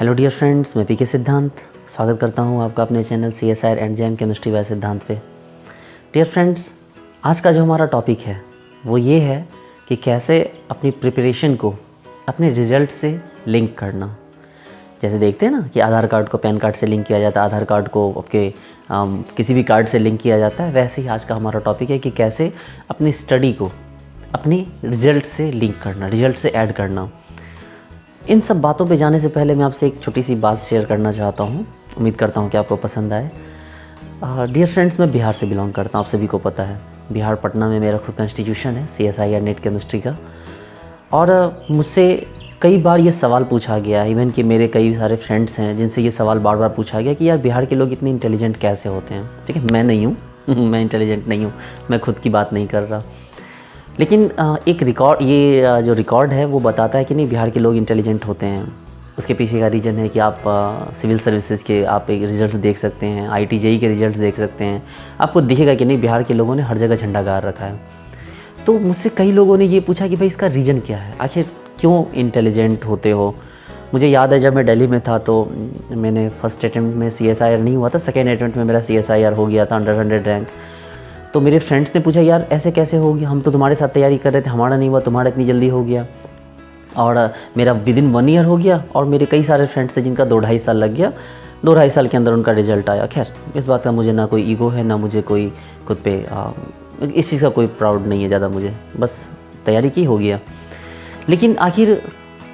Hello dear friends, मैं पीके सिद्धांत स्वागत करता हूं आपका अपने channel CSIR and jam chemistry bye सिद्धांत पे। डियर फ्रेंड्स, आज का जो हमारा टॉपिक है वो ये है कि कैसे अपनी प्रिपरेशन को अपने रिजल्ट से लिंक करना। जैसे देखते हैं ना कि आधार कार्ड को पैन कार्ड से लिंक किया जाता है, आधार कार्ड को आपके किसी भी कार्ड से लिंक किया जाता है, वैसे ही आज का हमारा टॉपिक है कि कैसे अपनी स्टडी को अपनी रिजल्ट से लिंक करना, रिजल्ट से ऐड करना। इन सब बातों पे जाने से पहले मैं आपसे एक छोटी सी बात शेयर करना चाहता हूँ। उम्मीद करता हूँ कि आपको पसंद आए। डियर फ्रेंड्स, मैं बिहार से बिलोंग करता हूँ, आप सभी को पता है। बिहार पटना में मेरा खुद का इंस्टीट्यूशन है CSIR नेट केमिस्ट्री का। और मुझसे कई बार ये सवाल पूछा गया, इवन कि मेरे कई सारे फ्रेंड्स हैं जिनसे ये सवाल बार बार पूछा गया कि यार बिहार के लोग इतने इंटेलिजेंट कैसे होते हैं। ठीक है, मैं नहीं हूँ मैं इंटेलिजेंट नहीं हूँ, मैं खुद की बात नहीं कर रहा। लेकिन एक रिकॉर्ड, ये जो रिकॉर्ड है वो बताता है कि नहीं, बिहार के लोग इंटेलिजेंट होते हैं। उसके पीछे का रीज़न है कि आप सिविल सर्विसेज के आप एक रिजल्ट्स देख सकते हैं, IIT JEE के रिजल्ट्स देख सकते हैं। आपको दिखेगा कि नहीं, बिहार के लोगों ने हर जगह झंडा गाड़ रखा है। तो मुझसे कई लोगों ने ये पूछा कि भाई इसका रीज़न क्या है, आखिर क्यों इंटेलिजेंट होते हो। मुझे याद है जब मैं दिल्ली में था तो मैंने फर्स्ट अटैम्प्ट में CSIR नहीं हुआ था, सेकेंड अटैम्प्ट में मेरा CSIR हो गया था, अंडर 100 रैंक। तो मेरे फ्रेंड्स ने पूछा यार ऐसे कैसे हो गया, हम तो तुम्हारे साथ तैयारी कर रहे थे, हमारा नहीं हुआ, तुम्हारा इतनी जल्दी हो गया। और मेरा विदिन 1 ईयर हो गया। और मेरे कई सारे फ्रेंड्स थे जिनका 2-2.5 साल लग गया, 2-2.5 साल के अंदर उनका रिजल्ट आया। खैर, इस बात का मुझे ना कोई ईगो है, ना मुझे कोई खुद पे इस चीज़ का कोई प्राउड नहीं है ज़्यादा मुझे, बस तैयारी की हो गया। लेकिन आखिर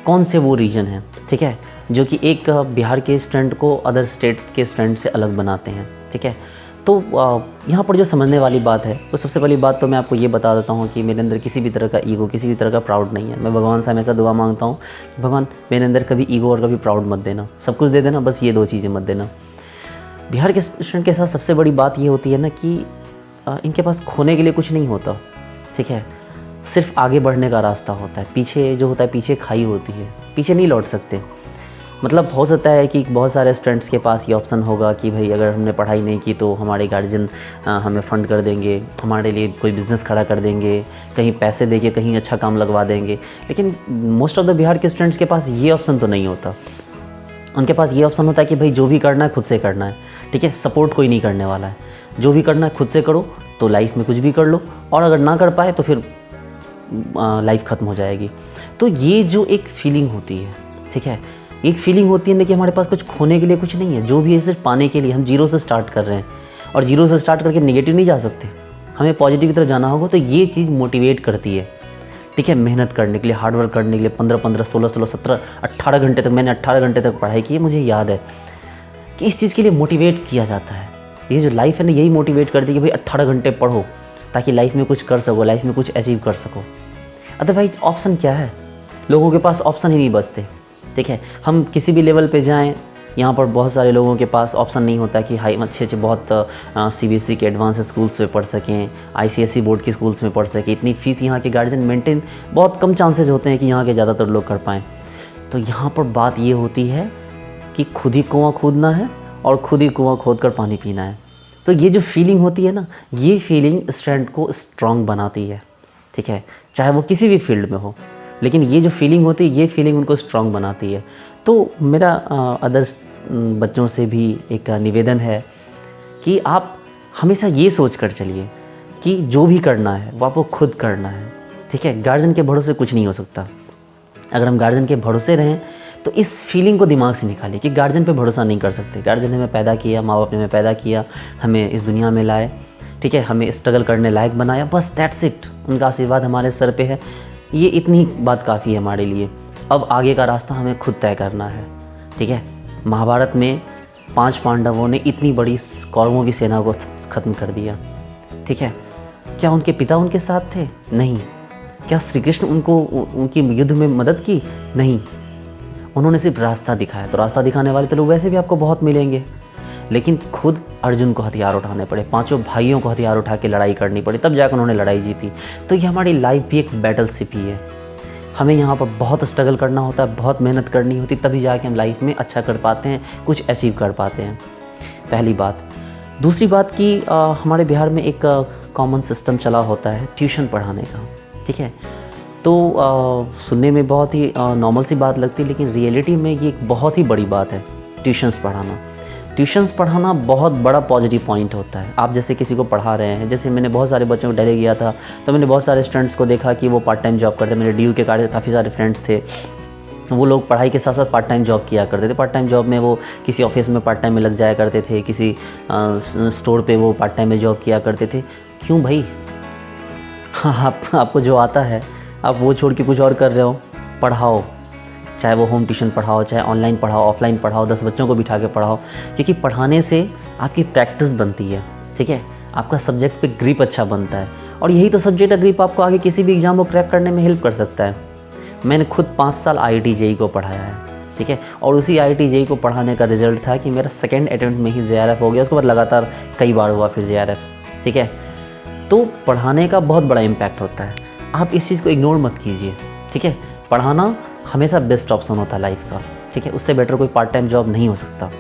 कौन से वो रीज़न है, ठीक है, जो कि एक बिहार के स्टूडेंट को अदर स्टेट्स के स्टूडेंट से अलग बनाते हैं। ठीक है, तो यहाँ पर जो समझने वाली बात है, तो सबसे पहली बात तो मैं आपको ये बता देता हूँ कि मेरे अंदर किसी भी तरह का ईगो, किसी भी तरह का प्राउड नहीं है। मैं भगवान से हमेशा दुआ मांगता हूँ कि भगवान मेरे अंदर कभी ईगो और कभी प्राउड मत देना, सब कुछ दे देना, बस ये 2 चीज़ें मत देना। बिहार के स्टूडेंट के साथ सबसे बड़ी बात ये होती है ना कि इनके पास खोने के लिए कुछ नहीं होता। ठीक है, सिर्फ आगे बढ़ने का रास्ता होता है। पीछे जो होता है, पीछे खाई होती है, पीछे नहीं लौट सकते। मतलब हो सकता है कि बहुत सारे स्टूडेंट्स के पास ये ऑप्शन होगा कि भाई अगर हमने पढ़ाई नहीं की तो हमारे गार्जियन हमें फ़ंड कर देंगे, हमारे लिए कोई बिज़नेस खड़ा कर देंगे, कहीं पैसे देके कहीं अच्छा काम लगवा देंगे। लेकिन मोस्ट ऑफ द बिहार के स्टूडेंट्स के पास ये ऑप्शन तो नहीं होता। उनके पास ये ऑप्शन होता है कि भाई जो भी करना है खुद से करना है। ठीक है, सपोर्ट कोई नहीं करने वाला है, जो भी करना है खुद से करो, तो लाइफ में कुछ भी कर लो, और अगर ना कर पाए तो फिर लाइफ ख़त्म हो जाएगी। तो ये जो एक फीलिंग होती है, ठीक है, एक फीलिंग होती है ना कि हमारे पास कुछ खोने के लिए कुछ नहीं है, जो भी है सिर्फ पाने के लिए। हम जीरो से स्टार्ट कर रहे हैं, और जीरो से स्टार्ट करके नेगेटिव नहीं जा सकते, हमें पॉजिटिव की तरफ जाना होगा। तो ये चीज़ मोटिवेट करती है, ठीक है, मेहनत करने के लिए, हार्ड वर्क करने के लिए। 15-15, 16-16, 17, 18 घंटे तक, मैंने 18 घंटे तक पढ़ाई की है। मुझे याद है कि इस चीज़ के लिए मोटिवेट किया जाता है। ये जो लाइफ है ना, यही मोटिवेट करती है कि भाई 18 घंटे पढ़ो ताकि लाइफ में कुछ कर सको, लाइफ में कुछ अचीव कर सको। अदरवाइज ऑप्शन क्या है, लोगों के पास ऑप्शन ही नहीं बचते। ठीक है, हम किसी भी लेवल पे जाएं, यहाँ पर बहुत सारे लोगों के पास ऑप्शन नहीं होता कि हाई अच्छे बहुत CBSE के एडवांस स्कूल्स में पढ़ सकें, ICSE बोर्ड के स्कूल्स में पढ़ सकें। इतनी फ़ीस यहाँ के गार्जियन मेंटेन, बहुत कम चांसेस होते हैं कि यहाँ के ज़्यादातर लोग कर पाएँ। तो यहाँ पर बात ये होती है कि खुद ही कुआँ खोदना है और खुद ही कुआँ खोद कर पानी पीना है। तो ये जो फीलिंग होती है ना, ये फीलिंग स्टूडेंट को स्ट्रॉन्ग बनाती है। ठीक है, चाहे वो किसी भी फील्ड में हो, लेकिन ये जो फीलिंग होती है, ये फीलिंग उनको स्ट्रॉन्ग बनाती है। तो मेरा अदर्स बच्चों से भी एक निवेदन है कि आप हमेशा ये सोच कर चलिए कि जो भी करना है वो आपको खुद करना है। ठीक है, गार्जियन के भरोसे कुछ नहीं हो सकता। अगर हम गार्जियन के भरोसे रहें तो इस फीलिंग को दिमाग से निकालिए कि गार्जियन पे भरोसा नहीं कर सकते। गार्जियन ने हमें पैदा किया, माँ बाप ने हमें पैदा किया, हमें इस दुनिया में लाए, ठीक है, हमें स्ट्रगल करने लायक बनाया, बस दैट्स इट। उनका आशीर्वाद हमारे सर पे है, ये इतनी बात काफ़ी है हमारे लिए। अब आगे का रास्ता हमें खुद तय करना है। ठीक है, महाभारत में 5 पांडवों ने इतनी बड़ी कौरवों की सेना को ख़त्म कर दिया। ठीक है, क्या उनके पिता उनके साथ थे? नहीं। क्या श्री कृष्ण उनकी युद्ध में मदद की? नहीं। उन्होंने सिर्फ रास्ता दिखाया। तो रास्ता दिखाने वाले तो लोग वैसे भी आपको बहुत मिलेंगे, लेकिन खुद अर्जुन को हथियार उठाने पड़े, 5 भाइयों को हथियार उठा के लड़ाई करनी पड़ी, तब जाकर उन्होंने लड़ाई जीती। तो ये हमारी लाइफ भी एक बैटलशिप ही है। हमें यहाँ पर बहुत स्ट्रगल करना होता है, बहुत मेहनत करनी होती, तभी जाके हम लाइफ में अच्छा कर पाते हैं, कुछ अचीव कर पाते हैं। पहली बात। दूसरी बात कि हमारे बिहार में एक कॉमन सिस्टम चला होता है ट्यूशन पढ़ाने का। ठीक है, तो सुनने में बहुत ही नॉर्मल सी बात लगती है, लेकिन रियलिटी में ये एक बहुत ही बड़ी बात है। ट्यूशन्स पढ़ाना बहुत बड़ा पॉजिटिव पॉइंट होता है। आप जैसे किसी को पढ़ा रहे हैं, जैसे मैंने बहुत सारे बच्चों को दिल्ली गया था तो मैंने बहुत सारे स्टूडेंट्स को देखा कि वो पार्ट टाइम जॉब करते हैं। मेरे डी यू के काफ़ी सारे फ्रेंड्स थे, वो लोग पढ़ाई के साथ साथ पार्ट टाइम जॉब किया करते थे। पार्ट टाइम जॉब में वो किसी ऑफिस में पार्ट टाइम में लग जाया करते थे, किसी स्टोर पे वो पार्ट टाइम में जॉब किया करते थे। क्यों भाई? आपको जो आता है आप वो छोड़ के कुछ और कर रहे हो। पढ़ाओ, चाहे वो होम ट्यूशन पढ़ाओ, चाहे ऑनलाइन पढ़ाओ, ऑफलाइन पढ़ाओ, 10 बच्चों को बिठा के पढ़ाओ, क्योंकि पढ़ाने से आपकी प्रैक्टिस बनती है। ठीक है, आपका सब्जेक्ट पे ग्रिप अच्छा बनता है, और यही तो सब्जेक्ट ग्रिप आपको आगे किसी भी एग्ज़ाम को क्रैक करने में हेल्प कर सकता है। मैंने खुद 5 साल IIT JEE को पढ़ाया है। ठीक है, और उसी IIT JEE को पढ़ाने का रिजल्ट था कि मेरा सेकेंड अटैम्प्ट में ही JRF हो गया। उसके बाद लगातार कई बार हुआ फिर JRF। ठीक है, तो पढ़ाने का बहुत बड़ा इम्पैक्ट होता है। आप इस चीज़ को इग्नोर मत कीजिए। ठीक है, पढ़ाना हमेशा बेस्ट ऑप्शन होता है लाइफ का। ठीक है, उससे बेटर कोई पार्ट टाइम जॉब नहीं हो सकता।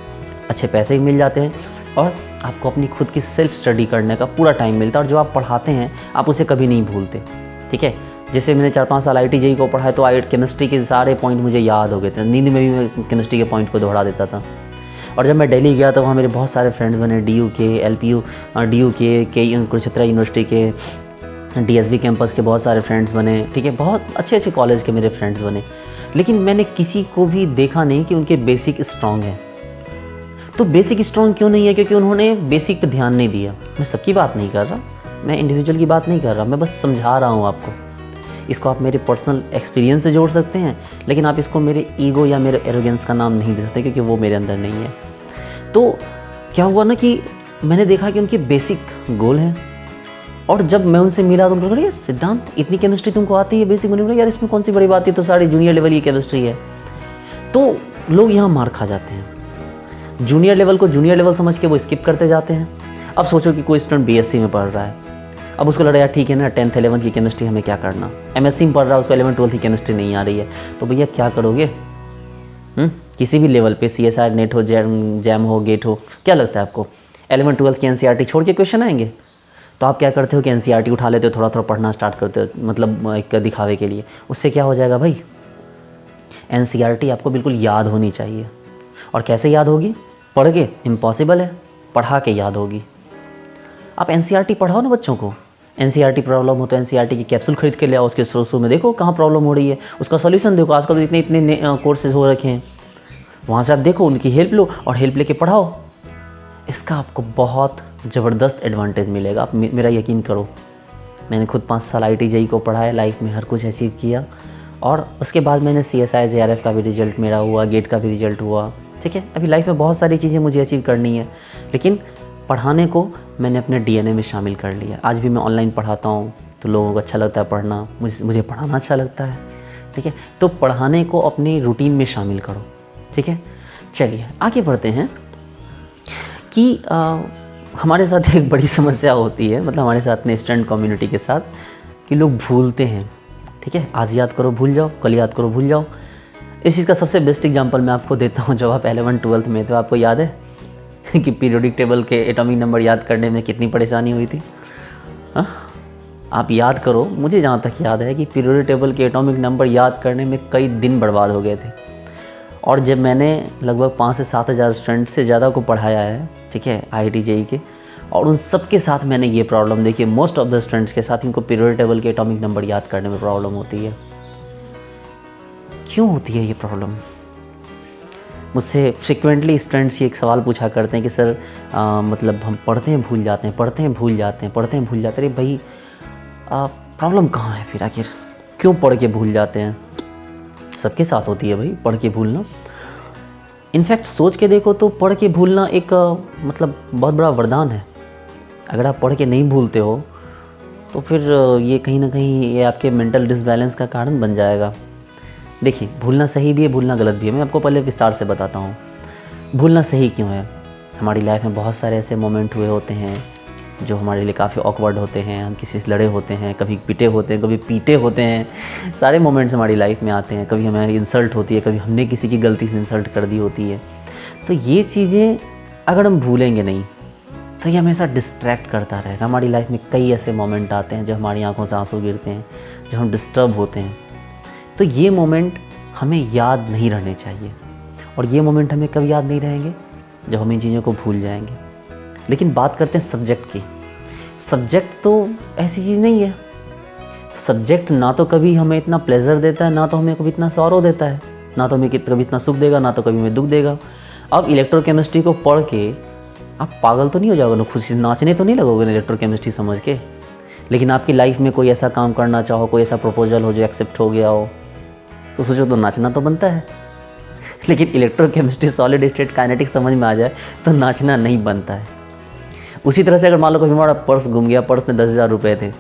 अच्छे पैसे भी मिल जाते हैं और आपको अपनी खुद की सेल्फ स्टडी करने का पूरा टाइम मिलता है, और जो आप पढ़ाते हैं आप उसे कभी नहीं भूलते। ठीक है, जैसे मैंने 4-5 साल IIT JEE को पढ़ा है तो केमिस्ट्री के सारे पॉइंट मुझे याद हो गए थे। नींद में भी मैं केमिस्ट्री के पॉइंट को दोहरा देता था। और जब मैं दिल्ली गया तो वहाँ मेरे बहुत सारे फ्रेंड्स बने, DU के, LPU, DU के, कुरुक्षेत्र यूनिवर्सिटी के, DSB कैंपस के बहुत सारे फ्रेंड्स बने। ठीक है, बहुत अच्छे कॉलेज के मेरे फ्रेंड्स बने, लेकिन मैंने किसी को भी देखा नहीं कि उनके बेसिक स्ट्रॉन्ग है। तो बेसिक स्ट्रॉन्ग क्यों नहीं है? क्योंकि उन्होंने बेसिक पे ध्यान नहीं दिया। मैं सबकी बात नहीं कर रहा, मैं इंडिविजुअल की बात नहीं कर रहा, मैं बस समझा रहा हूँ आपको। इसको आप मेरे पर्सनल एक्सपीरियंस से जोड़ सकते हैं, लेकिन आप इसको मेरे ईगो या मेरे एरोगेंस का नाम नहीं दे सकते, क्योंकि वो मेरे अंदर नहीं है। तो क्या हुआ ना कि मैंने देखा कि उनके बेसिक गोल हैं, और जब मैं उनसे मिला तो उनको लगा, सिद्धांत इतनी केमिस्ट्री तुमको आती है बेसिक? मैंने बोला यार इसमें कौन सी बड़ी बात है, तो सारी जूनियर लेवल की केमिस्ट्री है। तो लोग यहाँ मार खा जाते हैं। जूनियर लेवल को जूनियर लेवल समझ के वो स्किप करते जाते हैं। अब सोचो कि कोई स्टूडेंट BSc में पढ़ रहा है, अब उसको लग रहा है यार ठीक है ना, 10th 11th की केमिस्ट्री हमें क्या करना। MSc में पढ़ रहा है, उसको 11th 12th की केमिस्ट्री नहीं आ रही है, तो भैया क्या करोगे? किसी भी लेवल पे CSIR नेट हो, जैम हो, गेट हो, क्या लगता है आपको 11th 12th की NCERT छोड़ के क्वेश्चन आएंगे? तो आप क्या करते हो कि NCERT उठा लेते हो, थोड़ा थोड़ा पढ़ना स्टार्ट करते हो, मतलब एक दिखावे के लिए। उससे क्या हो जाएगा भाई? NCERT आपको बिल्कुल याद होनी चाहिए। और कैसे याद होगी? पढ़ के? इम्पॉसिबल है, पढ़ा के याद होगी। आप NCERT पढ़ाओ ना बच्चों को। NCERT प्रॉब्लम हो तो NCERT की कैप्सूल खरीद के ले आओ, उसके सोर्सों में देखो कहाँ प्रॉब्लम हो रही है, उसका सोल्यूशन देखो। आजकल तो इतने कोर्सेज हो रखे हैं, वहाँ से आप देखो, उनकी हेल्प लो और हेल्प लेके पढ़ाओ। इसका आपको बहुत ज़बरदस्त एडवांटेज मिलेगा, आप मेरा यकीन करो। मैंने खुद 5 साल IIT JEE को पढ़ा है, लाइफ में हर कुछ अचीव किया, और उसके बाद मैंने CSI JRF का भी रिजल्ट मेरा हुआ, गेट का भी रिजल्ट हुआ। ठीक है, अभी लाइफ में बहुत सारी चीज़ें मुझे अचीव करनी है, लेकिन पढ़ाने को मैंने अपने DNA में शामिल कर लिया। आज भी मैं ऑनलाइन पढ़ाता हूँ तो लोगों को अच्छा लगता है पढ़ना, मुझे पढ़ाना अच्छा लगता है। ठीक है, तो पढ़ाने को अपनी रूटीन में शामिल करो। ठीक है, चलिए आगे बढ़ते हैं कि हमारे साथ एक बड़ी समस्या होती है, मतलब हमारे साथ में स्टूडेंट कम्युनिटी के साथ, कि लोग भूलते हैं। ठीक है, आज याद करो भूल जाओ, कल याद करो भूल जाओ। इस चीज़ का सबसे बेस्ट एग्जांपल मैं आपको देता हूँ। जब आप 11th 12th में थे, आपको याद है कि पीरियोडिक टेबल के एटॉमिक नंबर याद करने में कितनी परेशानी हुई थी? हाँ, आप याद करो। मुझे जहाँ तक याद है कि पीरियोडिक टेबल के एटॉमिक नंबर याद करने में कई दिन बर्बाद हो गए थे। और जब मैंने लगभग 5 से 7 हज़ार स्टूडेंट से ज़्यादा को पढ़ाया है, ठीक है, IIT JEE के, और उन सब के साथ मैंने ये प्रॉब्लम देखी। मोस्ट ऑफ द स्टूडेंट्स के साथ इनको पीरियोडिक टेबल के एटॉमिक नंबर याद करने में प्रॉब्लम होती है। क्यों होती है ये प्रॉब्लम? मुझसे फ्रिक्वेंटली स्टूडेंट्स ये एक सवाल पूछा करते हैं कि सर मतलब हम पढ़ते हैं भूल जाते हैं, पढ़ते हैं भूल जाते हैं, पढ़ते हैं भूल जाते हैं। अरे भाई प्रॉब्लम कहाँ है फिर? आखिर क्यों पढ़ के भूल जाते हैं? सबके साथ होती है भाई पढ़ के भूलना। इनफैक्ट सोच के देखो तो पढ़ के भूलना एक मतलब बहुत बड़ा वरदान है। अगर आप पढ़ के नहीं भूलते हो तो फिर ये कहीं ना कहीं ये आपके मेंटल डिसबैलेंस का कारण बन जाएगा। देखिए, भूलना सही भी है, भूलना गलत भी है। मैं आपको पहले विस्तार से बताता हूँ भूलना सही क्यों है। हमारी लाइफ में बहुत सारे ऐसे मोमेंट हुए होते हैं जो हमारे लिए काफ़ी ऑकवर्ड होते हैं। हम किसी से लड़े होते हैं, कभी पिटे होते हैं, कभी पीटे होते हैं। सारे मोमेंट्स हमारी लाइफ में आते हैं। कभी हमारी इंसल्ट होती है, कभी हमने किसी की गलती से इंसल्ट कर दी होती है। तो ये चीज़ें अगर हम भूलेंगे नहीं तो ये हमेशा डिस्ट्रैक्ट करता रहेगा। हमारी लाइफ में कई ऐसे मोमेंट आते हैं जब हमारी आंखों से आंसू गिरते हैं, जब हम डिस्टर्ब होते हैं। तो ये मोमेंट हमें याद नहीं रहने चाहिए। और ये मोमेंट हमें कब याद नहीं रहेंगे? जब हम इन चीज़ों को भूल जाएंगे। लेकिन बात करते हैं सब्जेक्ट की। सब्जेक्ट तो ऐसी चीज़ नहीं है। सब्जेक्ट ना तो कभी हमें इतना प्लेजर देता है, ना तो हमें कभी इतना सॉरो देता है, ना तो हमें कभी इतना सुख देगा, ना तो कभी हमें दुख देगा। अब इलेक्ट्रोकेमिस्ट्री को पढ़ के आप पागल तो नहीं हो जाओगे ना, खुशी से नाचने तो नहीं लगोगे ना इलेक्ट्रोकेमिस्ट्री समझ के। लेकिन आपकी लाइफ में कोई ऐसा काम करना चाहो, कोई ऐसा प्रपोजल हो जो एक्सेप्ट हो गया हो, तो सोचो तो नाचना तो बनता है। लेकिन इलेक्ट्रोकेमिस्ट्री सॉलिड स्टेट काइनेटिक्स समझ में आ जाए तो नाचना नहीं बनता है। उसी तरह से अगर मान लो कभी हमारा पर्स गुम गया, पर्स में 10,000 रुपये थे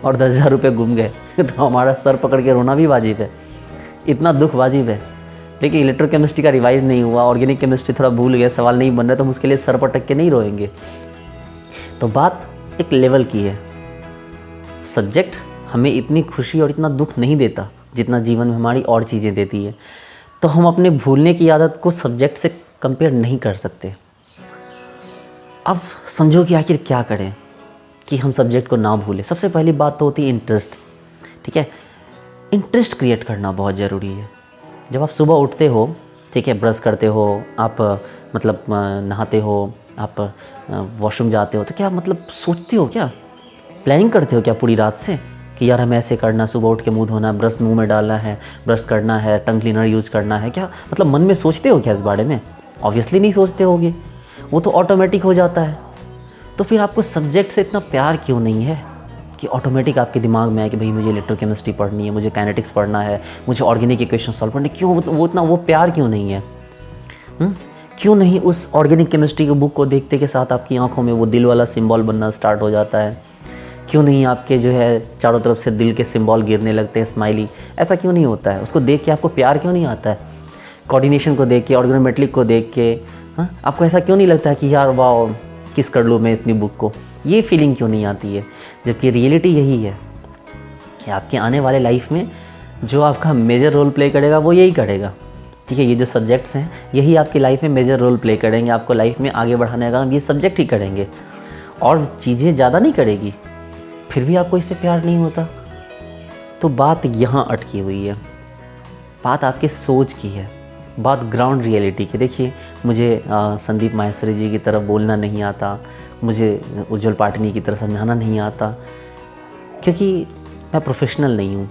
और 10,000 रुपये गुम गए तो हमारा सर पकड़ के रोना भी वाजिब है, इतना दुख वाजिब है। लेकिन इलेक्ट्रोकेमिस्ट्री का रिवाइज नहीं हुआ, ऑर्गेनिक केमिस्ट्री थोड़ा भूल गए, सवाल नहीं बन रहे, तो हम उसके लिए सर पटक के नहीं रोएंगे। तो बात एक लेवल की है। सब्जेक्ट हमें इतनी खुशी और इतना दुख नहीं देता जितना जीवन में हमारी और चीज़ें देती है। तो हम अपने भूलने की आदत को सब्जेक्ट से कंपेयर नहीं कर सकते। अब समझो कि आखिर क्या करें कि हम सब्जेक्ट को ना भूलें। सबसे पहली बात तो होती है इंटरेस्ट। ठीक है, इंटरेस्ट क्रिएट करना बहुत ज़रूरी है। जब आप सुबह उठते हो, ठीक है, ब्रश करते हो, आप मतलब नहाते हो, आप वॉशरूम जाते हो, तो क्या मतलब सोचते हो, क्या प्लानिंग करते हो क्या पूरी रात से कि यार हमें ऐसे करना, सुबह उठ के मुंह धोना, ब्रश मुंह में डालना है, ब्रश करना है, टंग क्लीनर यूज़ करना है, क्या मतलब मन में सोचते हो क्या इस बारे में? ऑब्वियसली नहीं सोचते होगे, वो तो ऑटोमेटिक हो जाता है। तो फिर आपको सब्जेक्ट से इतना प्यार क्यों नहीं है कि ऑटोमेटिक आपके दिमाग में आए कि भाई मुझे इलेक्ट्रोकेमिस्ट्री पढ़नी है, मुझे काइनेटिक्स पढ़ना है, मुझे ऑर्गेनिक इक्वेशन सॉल्व करनी है? क्यों वो इतना वो प्यार क्यों नहीं है? क्यों नहीं उस ऑर्गेनिक केमिस्ट्री की बुक को देखते के साथ आपकी आंखों में वो दिल वाला सिंबल बनना स्टार्ट हो जाता है? क्यों नहीं आपके जो है चारों तरफ से दिल के सिंबल गिरने लगते हैं, स्माइली? ऐसा क्यों नहीं होता है? उसको देख के आपको प्यार क्यों नहीं आता है? कोऑर्डिनेशन को देख के, ऑर्गेनोमेट्रिक को देख के आपको ऐसा क्यों नहीं लगता है कि यार वाह किस कर लूँ मैं इतनी बुक को? ये फीलिंग क्यों नहीं आती है? जबकि रियलिटी यही है कि आपके आने वाले लाइफ में जो आपका मेजर रोल प्ले करेगा वो यही करेगा। ठीक है, ये जो सब्जेक्ट्स हैं यही आपकी लाइफ में मेजर रोल प्ले करेंगे, आपको लाइफ में आगे बढ़ाने का ये सब्जेक्ट ही करेंगे और चीज़ें ज़्यादा नहीं करेगी। फिर भी आपको इससे प्यार नहीं होता, तो बात यहाँ अटकी हुई है। बात आपके सोच की है, बात ग्राउंड रियलिटी की। देखिए, मुझे संदीप माहेश्वरी जी की तरह बोलना नहीं आता, मुझे उज्जवल पाटनी की तरह समझाना नहीं आता, क्योंकि मैं प्रोफेशनल नहीं हूँ।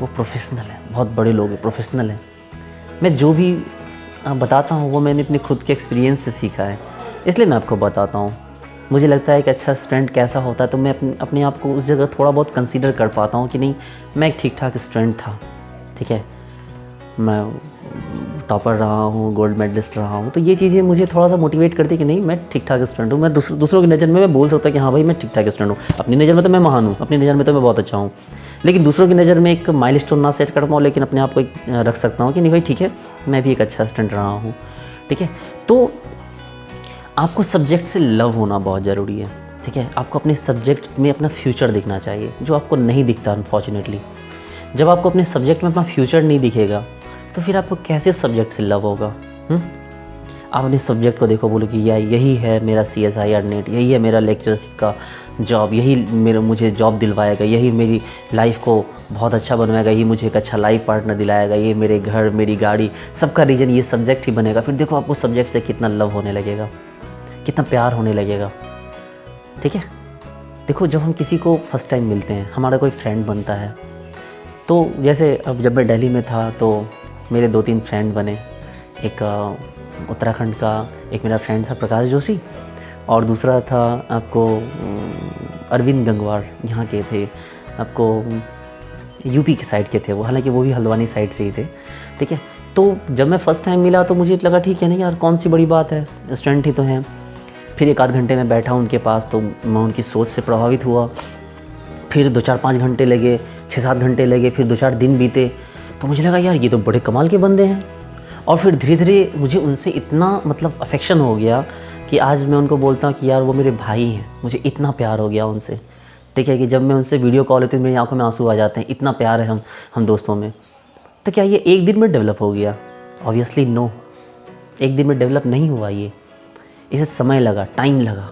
वो प्रोफेशनल है, बहुत बड़े लोग हैं, प्रोफेशनल हैं। मैं जो भी बताता हूँ वो मैंने अपने खुद के एक्सपीरियंस से सीखा है, इसलिए मैं आपको बताता हूँ। मुझे लगता है कि अच्छा स्टूडेंट कैसा होता है, तो मैं अपने आप को उस जगह थोड़ा बहुत कंसीडर कर पाता हूँ कि नहीं, मैं एक ठीक ठाक स्टूडेंट था। ठीक है, मैं टॉपर रहा हूँ, गोल्ड मेडलिस्ट रहा हूँ, तो ये चीज़ें मुझे थोड़ा सा मोटिवेट करती है कि नहीं, मैं ठीक ठाक स्टूडेंट हूँ। मैं दूसरों की नज़र में मैं बोल सकता हूँ कि हाँ भाई मैं ठीक ठाक स्टूडेंट हूँ। अपनी नज़र में तो मैं महान हूँ, अपनी नज़र में तो मैं बहुत अच्छा हूँ, लेकिन दूसरों की नज़र में एक माइलस्टोन ना सेट कर पाऊँ, लेकिन अपने आप को एक रख सकता हूँ कि नहीं भाई ठीक है, मैं भी एक अच्छा स्टूडेंट रहा हूँ। ठीक है, तो आपको सब्जेक्ट से लव होना बहुत ज़रूरी है। ठीक है, आपको अपने सब्जेक्ट में अपना फ्यूचर दिखना चाहिए, जो आपको नहीं दिखता अनफॉर्चुनेटली। जब आपको अपने सब्जेक्ट में अपना फ्यूचर नहीं दिखेगा तो फिर आपको कैसे सब्जेक्ट से लव होगा? आप अपने सब्जेक्ट को देखो, बोलो कि यार यही है मेरा CSIR नेट, यही है मेरा लेक्चरशिप का जॉब, यही मुझे जॉब दिलवाएगा, यही मेरी लाइफ को बहुत अच्छा बनवाएगा, यही मुझे एक अच्छा लाइफ पार्टनर दिलाएगा, ये मेरे घर, मेरी गाड़ी, सबका रीज़न ये सब्जेक्ट ही बनेगा। फिर देखो आपको सब्जेक्ट से कितना लव होने लगेगा, कितना प्यार होने लगेगा। ठीक है, देखो जब हम किसी को फर्स्ट टाइम मिलते हैं, हमारा कोई फ्रेंड बनता है, तो जैसे अब जब मैं दिल्ली में था तो मेरे 2-3 फ्रेंड बने। एक उत्तराखंड का एक मेरा फ्रेंड था प्रकाश जोशी, और दूसरा था आपको अरविंद गंगवार, यहाँ के थे, आपको यूपी के साइड के थे वो, हालांकि वो भी हल्द्वानी साइड से ही थे। ठीक है, तो जब मैं फ़र्स्ट टाइम मिला तो मुझे लगा ठीक है नहीं यार, कौन सी बड़ी बात है, स्टूडेंट ही तो हैं। फिर 1 आध घंटे में बैठा उनके पास तो मैं उनकी सोच से प्रभावित हुआ। फिर 2-4-5 घंटे लगे, 6-7 घंटे लगे, फिर 2-4 दिन बीते, तो मुझे लगा यार ये तो बड़े कमाल के बंदे हैं। और फिर धीरे धीरे मुझे उनसे इतना मतलब अफेक्शन हो गया कि आज मैं उनको बोलता हूँ कि यार वो मेरे भाई हैं, मुझे इतना प्यार हो गया उनसे। ठीक है, कि जब मैं उनसे वीडियो कॉल होती है मेरी आंखों में आंसू आ जाते हैं, इतना प्यार है हम दोस्तों में। तो क्या ये एक दिन में डेवलप हो गया? ऑब्वियसली नो, एक दिन में डेवलप नहीं हुआ ये, इसे समय लगा, टाइम लगा।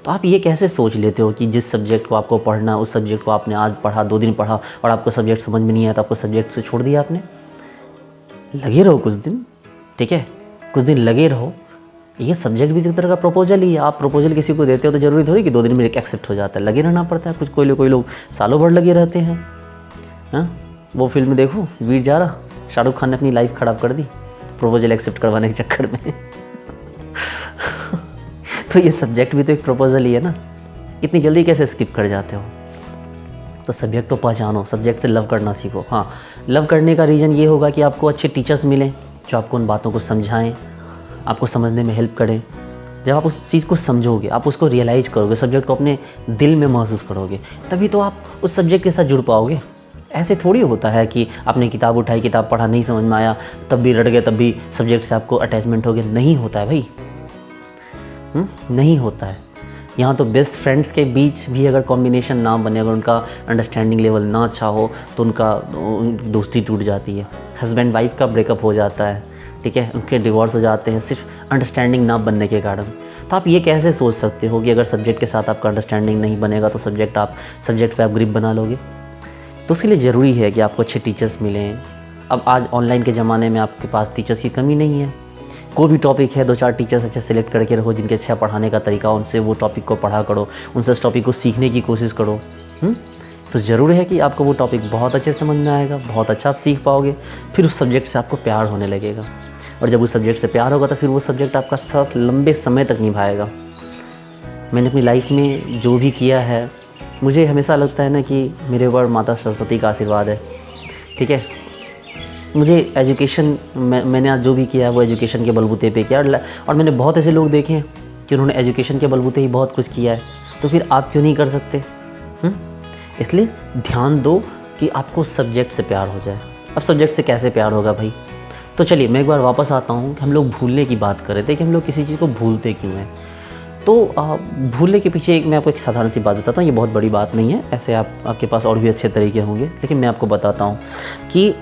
तो आप ये कैसे सोच लेते हो कि जिस सब्जेक्ट को आपको पढ़ना, उस सब्जेक्ट को आपने आज पढ़ा, 2 दिन पढ़ा और आपको सब्जेक्ट समझ में नहीं आया तो आपको सब्जेक्ट से छोड़ दिया आपने? लगे रहो कुछ दिन, ठीक है, कुछ दिन लगे रहो। ये सब्जेक्ट भी एक तरह का प्रपोजल ही है। आप प्रपोजल किसी को देते हो तो ज़रूरी थोड़ी कि 2 दिन में एक्सेप्ट हो जाता है, लगे रहना पड़ता है। कुछ कोई लोग सालों भर लगे रहते हैं। हाँ, वो फिल्म देखो वीर ज़ारा, शाहरुख खान ने अपनी लाइफ ख़राब कर दी प्रपोजल एक्सेप्ट करवाने के चक्कर में। तो ये सब्जेक्ट भी तो एक प्रपोजल ही है ना, इतनी जल्दी कैसे स्किप कर जाते हो? तो सब्जेक्ट को पहचानो, सब्जेक्ट से लव करना सीखो। हाँ, लव करने का रीज़न ये होगा कि आपको अच्छे टीचर्स मिलें जो आपको उन बातों को समझाएं, आपको समझने में हेल्प करें। जब आप उस चीज़ को समझोगे, आप उसको रियलाइज़ करोगे, सब्जेक्ट को अपने दिल में महसूस करोगे, तभी तो आप उस सब्जेक्ट के साथ जुड़ पाओगे। ऐसे थोड़ी होता है कि आपने किताब उठाई, किताब पढ़ा, नहीं समझ में आया, तब भी रट गए, तब भी सब्जेक्ट से आपको अटैचमेंट हो गया। नहीं होता है भाई, नहीं होता है। यहाँ तो बेस्ट फ्रेंड्स के बीच भी अगर कॉम्बिनेशन ना बने, अगर उनका अंडरस्टैंडिंग लेवल ना अच्छा हो तो उनका दोस्ती टूट जाती है। हस्बैंड वाइफ का ब्रेकअप हो जाता है, ठीक है, उनके डिवोर्स हो जाते हैं सिर्फ अंडरस्टैंडिंग ना बनने के कारण। तो आप ये कैसे सोच सकते हो कि अगर सब्जेक्ट के साथ आपका अंडरस्टैंडिंग नहीं बनेगा तो सब्जेक्ट पे आप ग्रिप बना लोगे? तो उसके लिए ज़रूरी है कि आपको अच्छे टीचर्स मिलें। अब आज ऑनलाइन के ज़माने में आपके पास टीचर्स की कमी नहीं है। कोई भी टॉपिक है, 2-4 टीचर्स अच्छे सेलेक्ट करके रखो जिनके अच्छा पढ़ाने का तरीका, उनसे वो टॉपिक को पढ़ा करो, उनसे उस टॉपिक को सीखने की कोशिश करो। तो ज़रूरी है कि आपको वो टॉपिक बहुत अच्छे समझ में आएगा, बहुत अच्छा आप सीख पाओगे, फिर उस सब्जेक्ट से आपको प्यार होने लगेगा। और जब उस सब्जेक्ट से प्यार होगा तो फिर वो सब्जेक्ट आपका साथ लंबे समय तक निभाएगा। मैंने अपनी लाइफ में जो भी किया है, मुझे हमेशा लगता है ना कि मेरे ऊपर माता सरस्वती का आशीर्वाद है, ठीक है। मुझे एजुकेशन, मैंने आज जो भी किया है वो एजुकेशन के बलबूते पे किया। और मैंने बहुत ऐसे लोग देखे हैं कि उन्होंने एजुकेशन के बलबूते ही बहुत कुछ किया है। तो फिर आप क्यों नहीं कर सकते? इसलिए ध्यान दो कि आपको सब्जेक्ट से प्यार हो जाए। अब सब्जेक्ट से कैसे प्यार होगा भाई? तो चलिए मैं एक बार वापस आता हूँ कि हम लोग भूलने की बात कर रहे थे कि हम लोग किसी चीज़ को भूलते क्यों हैं। तो भूलने के पीछे मैं आपको एक साधारण सी बात बताता हूँ, ये बहुत बड़ी बात नहीं है, ऐसे आपके पास और भी अच्छे तरीके होंगे, लेकिन मैं आपको बताता हूँ कि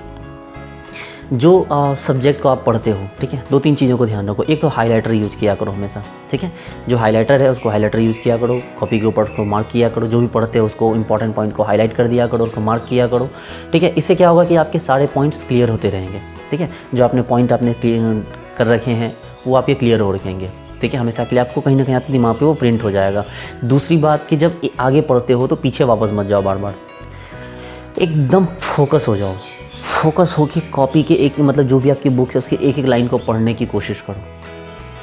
जो सब्जेक्ट को आप पढ़ते हो, ठीक है, 2-3 चीज़ों को ध्यान रखो। एक तो हाइलाइटर यूज़ किया करो हमेशा, ठीक है। जो हाइलाइटर है उसको हाइलाइटर यूज़ किया करो, कॉपी के ऊपर उसको मार्क किया करो, जो भी पढ़ते हो उसको इंपॉर्टेंट पॉइंट को हाईलाइट कर दिया करो, उसको मार्क किया करो, ठीक है। इससे क्या होगा कि आपके सारे पॉइंट्स क्लियर होते रहेंगे, ठीक है। जो आपने पॉइंट आपने कर रखे हैं वो आपके क्लियर हो रखेंगे, ठीक है, हमेशा के लिए आपको कहीं ना कहीं आपके दिमाग पे वो प्रिंट हो जाएगा। दूसरी बात कि जब आगे पढ़ते हो तो पीछे वापस मत जाओ बार बार, एकदम फोकस हो जाओ। फोकस हो कि कॉपी के एक, मतलब जो भी आपकी बुक्स है उसकी एक एक लाइन को पढ़ने की कोशिश करो,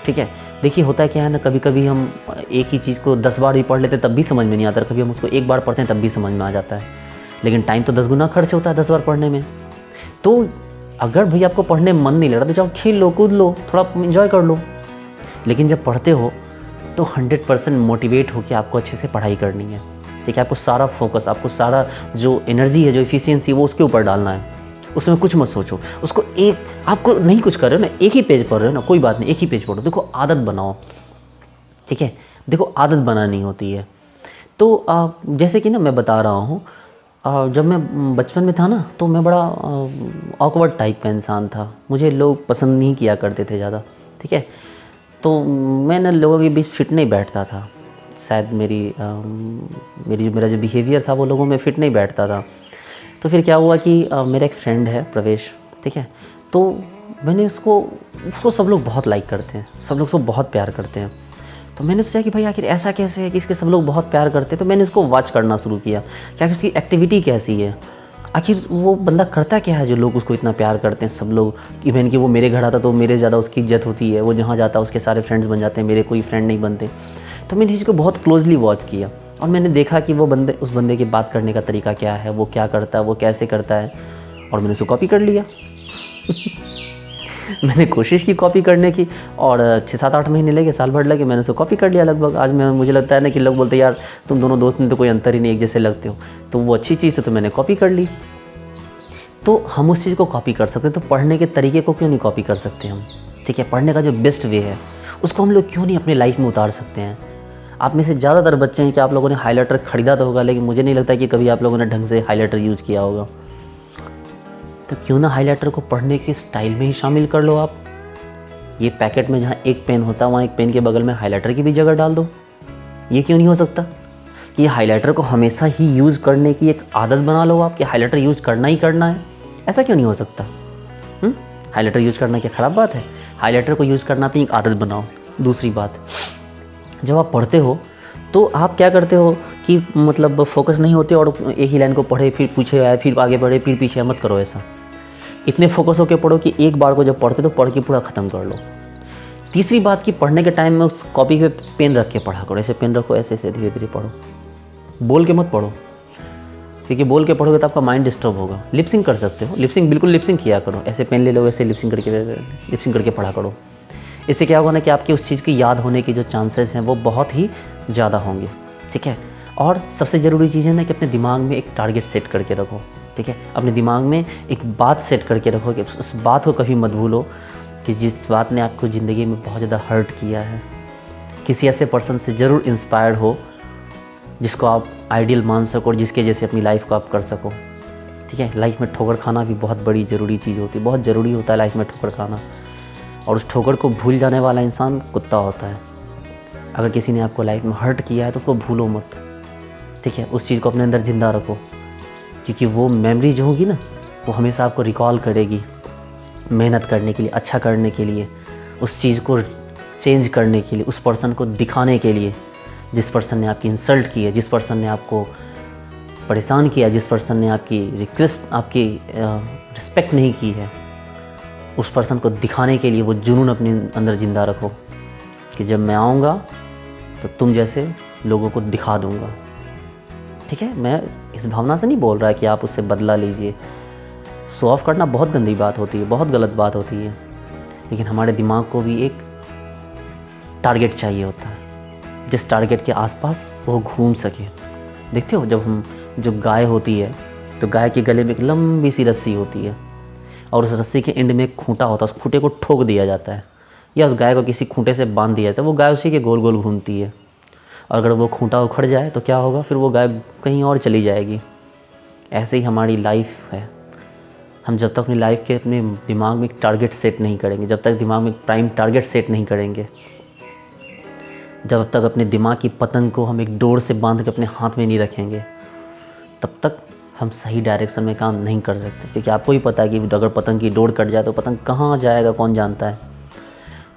ठीक है। देखिए होता है क्या है ना, कभी कभी हम एक ही चीज़ को 10 बार भी पढ़ लेते तब भी समझ में नहीं आता, कभी हम उसको एक बार पढ़ते हैं तब भी समझ में आ जाता है, लेकिन टाइम तो 10 गुना खर्च होता है 10 बार पढ़ने में। तो अगर भाई आपको पढ़ने मन नहीं लग रहा तो जाओ खेल लो, कूद लो, थोड़ा इन्जॉय कर लो, लेकिन जब पढ़ते हो तो 100% मोटिवेट हो कि आपको अच्छे से पढ़ाई करनी है, ठीक है। आपको सारा फोकस, आपको सारा जो एनर्जी है, जो एफिशिएंसी वो उसके ऊपर डालना है, उसमें कुछ मत सोचो। उसको एक, आपको नहीं कुछ कर रहे हो ना, एक ही पेज पढ़ रहे हो ना, कोई बात नहीं, एक ही पेज पढ़ो। देखो आदत बनाओ, ठीक है, देखो आदत बनानी होती है। तो जैसे कि ना मैं बता रहा हूँ, जब मैं बचपन में था ना तो मैं बड़ा ऑकवर्ड टाइप का इंसान था, मुझे लोग पसंद नहीं किया करते थे ज़्यादा, ठीक है। तो मैं ना लोगों के बीच फिट नहीं बैठता था, शायद मेरा जो बिहेवियर था वो लोगों में फिट नहीं बैठता था। तो फिर क्या हुआ कि मेरा एक फ्रेंड है प्रवेश, ठीक है, तो मैंने उसको सब लोग बहुत लाइक करते हैं, सब लोग उसको बहुत प्यार करते हैं। तो मैंने सोचा कि भाई आखिर ऐसा कैसे है कि इसके सब लोग बहुत प्यार करते हैं। तो मैंने उसको वॉच करना शुरू किया कि आखिर उसकी एक्टिविटी कैसी है, आखिर वो बंदा करता क्या है जो लोग उसको इतना प्यार करते हैं सब लोग। इवन कि वो मेरे घर आता तो मेरे ज़्यादा उसकी इज्जत होती है, वो जहाँ जाता उसके सारे फ्रेंड्स बन जाते हैं, मेरे कोई फ्रेंड नहीं बनते। तो मैंने इसको बहुत क्लोजली वॉच किया और मैंने देखा कि उस बंदे के बात करने का तरीका क्या है, वो क्या करता है, वो कैसे करता है, और मैंने उसको कॉपी कर लिया। मैंने कोशिश की कॉपी करने की और 6-7-8 महीने लगे, साल भर लगे, मैंने उसको कॉपी कर लिया लगभग। आज मुझे लगता है ना कि लोग बोलते हैं यार तुम दोनों दोस्त में तो कोई अंतर ही नहीं, एक जैसे लगते हो। तो वो अच्छी चीज़ थी तो मैंने कॉपी कर ली। तो हम उस चीज़ को कॉपी कर सकते हैं, तो पढ़ने के तरीके को क्यों नहीं कॉपी कर सकते हम, ठीक है। पढ़ने का जो बेस्ट वे है उसको हम लोग क्यों नहीं अपनी लाइफ में उतार सकते हैं। आप में से ज़्यादातर बच्चे हैं कि आप लोगों ने हाइलाइटर ख़रीदा तो होगा, लेकिन मुझे नहीं लगता कि कभी आप लोगों ने ढंग से हाइलाइटर यूज़ किया होगा। तो क्यों ना हाइलाइटर को पढ़ने के स्टाइल में ही शामिल कर लो आप। ये पैकेट में जहाँ एक पेन होता है वहाँ एक पेन के बगल में हाइलाइटर की भी जगह डाल दो, ये क्यों नहीं हो सकता कि हाइलाइटर को हमेशा ही यूज़ करने की एक आदत बना लो आप कि हाइलाइटर यूज़ करना ही करना है? ऐसा क्यों नहीं हो सकता? हाइलाइटर यूज़ करना क्या ख़राब बात है? हाइलाइटर को यूज़ करना अपनी एक आदत बनाओ। दूसरी बात, जब आप पढ़ते हो तो आप क्या करते हो कि मतलब फोकस नहीं होते और एक ही लाइन को पढ़े फिर पीछे आए फिर आगे बढ़े फिर पीछे, मत करो ऐसा। इतने फोकस होकर पढ़ो कि एक बार को जब पढ़ते तो पढ़ के पूरा ख़त्म कर लो। तीसरी बात कि पढ़ने के टाइम में उस कॉपी पे पेन रख के पढ़ा करो। ऐसे पेन रखो, ऐसे ऐसे धीरे धीरे पढ़ो, बोल के मत पढ़ो, क्योंकि बोल के पढ़ोगे तो आपका माइंड डिस्टर्ब होगा। लिपसिंग कर सकते हो, लिपसिंग बिल्कुल लिपसिंग किया करो। ऐसे पेन ले लो, ऐसे लिपसिंग करके पढ़ा करो। इससे क्या होगा ना कि आपकी उस चीज़ की याद होने की जो चांसेस हैं वो बहुत ही ज़्यादा होंगे, ठीक है। और सबसे ज़रूरी चीज़ है ना कि अपने दिमाग में एक टारगेट सेट करके रखो, ठीक है। अपने दिमाग में एक बात सेट करके रखो कि उस बात को कभी मत भूलो कि जिस बात ने आपको ज़िंदगी में बहुत ज़्यादा हर्ट किया है। किसी ऐसे पर्सन से ज़रूर इंस्पायर्ड हो जिसको आप आइडियल मान सको और जिसके जैसे अपनी लाइफ को आप कर सको, ठीक है। लाइफ में ठोकर खाना भी बहुत बड़ी ज़रूरी चीज़ होती है, बहुत ज़रूरी होता है लाइफ में ठोकर खाना। और उस ठोकर को भूल जाने वाला इंसान कुत्ता होता है। अगर किसी ने आपको लाइफ में हर्ट किया है तो उसको भूलो मत, ठीक है। उस चीज़ को अपने अंदर ज़िंदा रखो, क्योंकि वो मेमोरी जो होगी ना वो हमेशा आपको रिकॉल करेगी मेहनत करने के लिए, अच्छा करने के लिए, उस चीज़ को चेंज करने के लिए, उस पर्सन को दिखाने के लिए जिस पर्सन ने आपकी इंसल्ट की है, जिस पर्सन ने आपको परेशान किया, जिस पर्सन ने आपकी रिक्वेस्ट, आपकी रिस्पेक्ट नहीं की है, उस पर्सन को दिखाने के लिए वो जुनून अपने अंदर ज़िंदा रखो कि जब मैं आऊँगा तो तुम जैसे लोगों को दिखा दूँगा, ठीक है। मैं इस भावना से नहीं बोल रहा कि आप उससे बदला लीजिए। शो ऑफ करना बहुत गंदी बात होती है, बहुत गलत बात होती है, लेकिन हमारे दिमाग को भी एक टारगेट चाहिए होता है जिस टारगेट के आसपास वो घूम सके। देखते हो जो गाय होती है तो गाय के गले में एक लंबी सी रस्सी होती है और उस रस्सी के एंड में एक खूंटा होता है, उस खूंटे को ठोक दिया जाता है या उस गाय को किसी खूंटे से बांध दिया जाता है। वो गाय उसी के गोल गोल घूमती है और अगर वो खूंटा उखड़ जाए तो क्या होगा, फिर वो गाय कहीं और चली जाएगी। ऐसे ही हमारी लाइफ है। हम जब तक अपनी लाइफ के अपने दिमाग में एक टारगेट सेट नहीं करेंगे, जब तक दिमाग में एक प्राइम टारगेट सेट नहीं करेंगे, जब तक अपने दिमाग की पतंग को हम एक डोर से बांध के अपने हाथ में नहीं रखेंगे, तब तक हम सही डायरेक्शन में काम नहीं कर सकते। क्योंकि आपको ही पता है कि अगर पतंग की डोर कट जाए तो पतंग कहाँ जाएगा, कौन जानता है।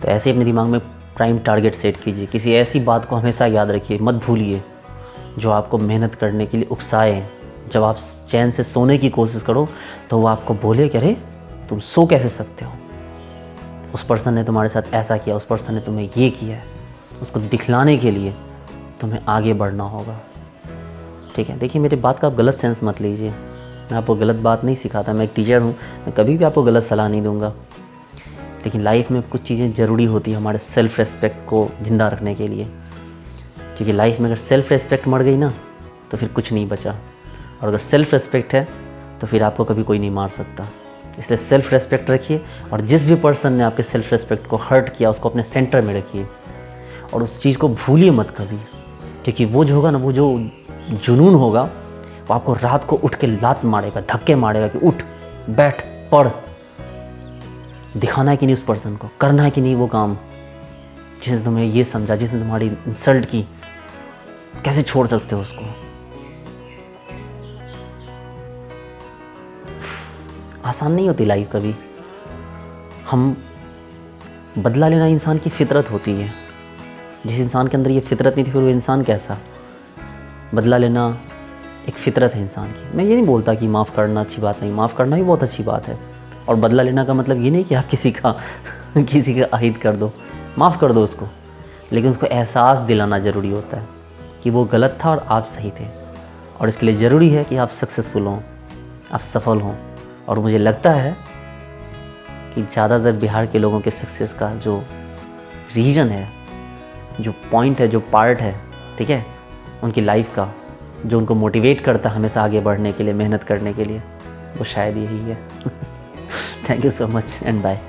तो ऐसे ही अपने दिमाग में प्राइम टारगेट सेट कीजिए। किसी ऐसी बात को हमेशा याद रखिए, मत भूलिए जो आपको मेहनत करने के लिए उकसाए। जब आप चैन से सोने की कोशिश करो तो वो आपको बोले कि अरे तुम सो कैसे सकते हो, उस पर्सन ने तुम्हारे साथ ऐसा किया, उस पर्सन ने तुम्हें ये किया है। उसको दिखलाने के लिए तुम्हें आगे बढ़ना होगा, ठीक है। देखिए मेरी बात का आप गलत सेंस मत लीजिए, मैं आपको गलत बात नहीं सिखाता। मैं एक टीचर हूँ, मैं कभी भी आपको गलत सलाह नहीं दूंगा। लेकिन लाइफ में कुछ चीज़ें ज़रूरी होती है हमारे सेल्फ़ रेस्पेक्ट को ज़िंदा रखने के लिए, क्योंकि लाइफ में अगर सेल्फ़ रेस्पेक्ट मर गई ना तो फिर कुछ नहीं बचा, और अगर सेल्फ़ रेस्पेक्ट है तो फिर आपको कभी कोई नहीं मार सकता। इसलिए सेल्फ़ रेस्पेक्ट रखिए और जिस भी पर्सन ने आपके सेल्फ़ रेस्पेक्ट को हर्ट किया उसको अपने सेंटर में रखिए और उस चीज़ को भूलिए मत कभी, क्योंकि वो जो होगा ना, वो जो जुनून होगा वो आपको रात को उठ के लात मारेगा, धक्के मारेगा कि उठ बैठ पढ़। दिखाना है कि नहीं उस पर्सन को, करना है कि नहीं वो काम जिसने तुम्हें ये समझा, जिसने तुम्हारी इंसल्ट की, कैसे छोड़ सकते हो उसको। आसान नहीं होती लाइफ कभी। हम बदला लेना इंसान की फितरत होती है। जिस इंसान के अंदर ये फितरत नहीं थी फिर वो इंसान कैसा। बदला लेना एक फितरत है इंसान की। मैं ये नहीं बोलता कि माफ़ करना अच्छी बात नहीं, माफ़ करना भी बहुत अच्छी बात है। और बदला लेना का मतलब ये नहीं कि आप किसी का अहित कर दो, माफ़ कर दो उसको, लेकिन उसको एहसास दिलाना ज़रूरी होता है कि वो गलत था और आप सही थे। और इसके लिए ज़रूरी है कि आप सक्सेसफुल हों, आप सफल हों। और मुझे लगता है कि ज़्यादातर बिहार के लोगों के सक्सेस का जो रीज़न है, जो पॉइंट है, जो पार्ट है, ठीक है, उनकी लाइफ का जो उनको मोटिवेट करता है हमेशा आगे बढ़ने के लिए, मेहनत करने के लिए, वो शायद यही है। Thank you so much and bye.